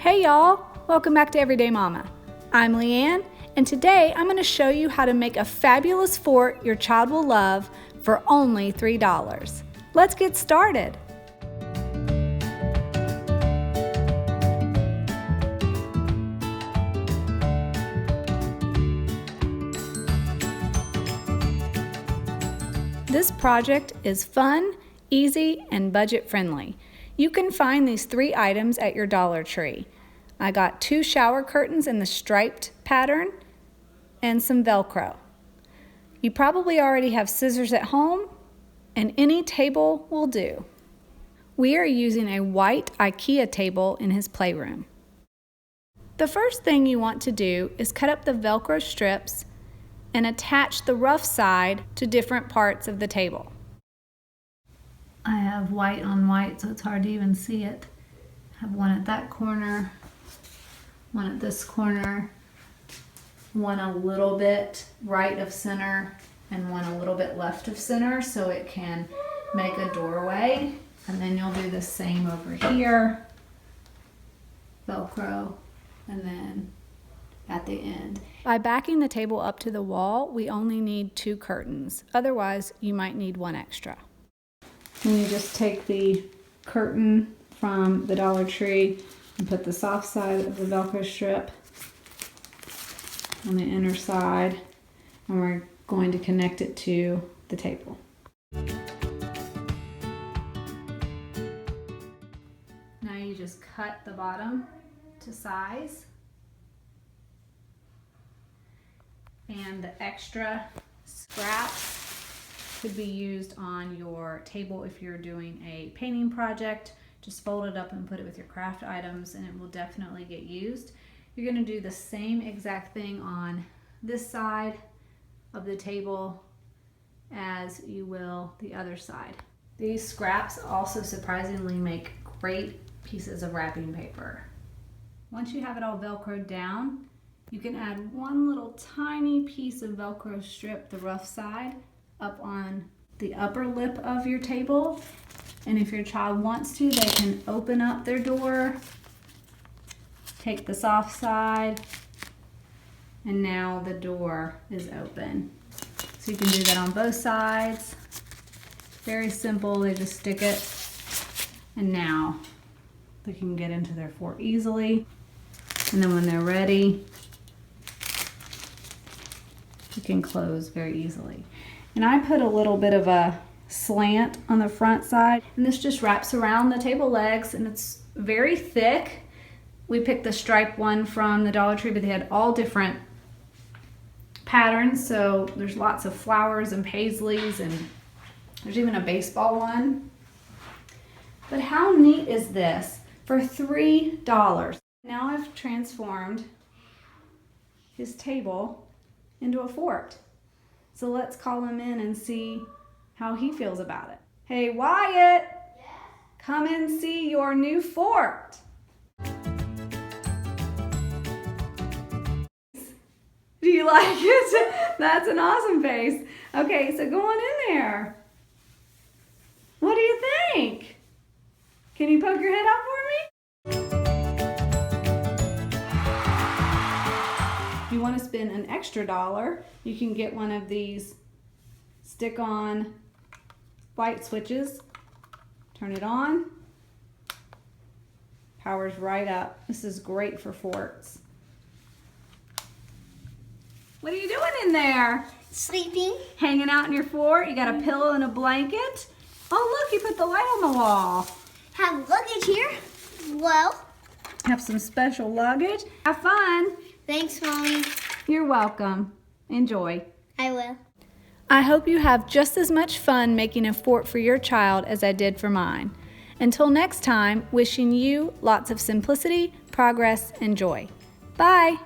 Hey y'all, welcome back to Everyday Mama. I'm Leanne, and today I'm going to show you how to make a fabulous fort your child will love for only $3. Let's get started. This project is fun, easy, and budget friendly. You can find these 3 items at your Dollar Tree. I got 2 shower curtains in the striped pattern and some Velcro. You probably already have scissors at home, and any table will do. We are using a white IKEA table in his playroom. The first thing you want to do is cut up the Velcro strips and attach the rough side to different parts of the table. I have white on white, so it's hard to even see it. I have one at that corner, one at this corner, one a little bit right of center, and one a little bit left of center, so it can make a doorway. And then you'll do the same over here, Velcro, and then at the end. By backing the table up to the wall, we only need 2 curtains. Otherwise, you might need 1 extra. And you just take the curtain from the Dollar Tree and put the soft side of the Velcro strip on the inner side, and we're going to connect it to the table. Now you just cut the bottom to size, and the extra scraps could be used on your table if you're doing a painting project. Just fold it up and put it with your craft items, and it will definitely get used. You're going to do the same exact thing on this side of the table as you will the other side. These scraps also surprisingly make great pieces of wrapping paper. Once you have it all Velcroed down, you can add one little tiny piece of Velcro strip, the rough side, up on the upper lip of your table. And if your child wants to, they can open up their door, take the soft side, and now the door is open. So you can do that on both sides. Very simple, they just stick it, and now they can get into their fort easily. And then when they're ready, you can close very easily. And I put a little bit of a slant on the front side, and this just wraps around the table legs, and it's very thick. We picked the striped one from the Dollar Tree, but they had all different patterns, so there's lots of flowers and paisleys, and there's even a baseball one. But how neat is this for $3? Now I've transformed his table into a fort. So let's call him in and see how he feels about it. Hey Wyatt, yes. Come and see your new fort. Do you like it? That's an awesome face. Okay, so go on in there. What do you think? Can you poke your head out for me? If you want to spend an extra $1, you can get one of these stick-on light switches. Turn it on. Powers right up. This is great for forts. What are you doing in there? Sleeping. Hanging out in your fort? You got a pillow and a blanket? Oh look, you put the light on the wall. Have luggage here. Well. Have some special luggage. Have fun. Thanks, Mommy. You're welcome. Enjoy. I will. I hope you have just as much fun making a fort for your child as I did for mine. Until next time, wishing you lots of simplicity, progress, and joy. Bye.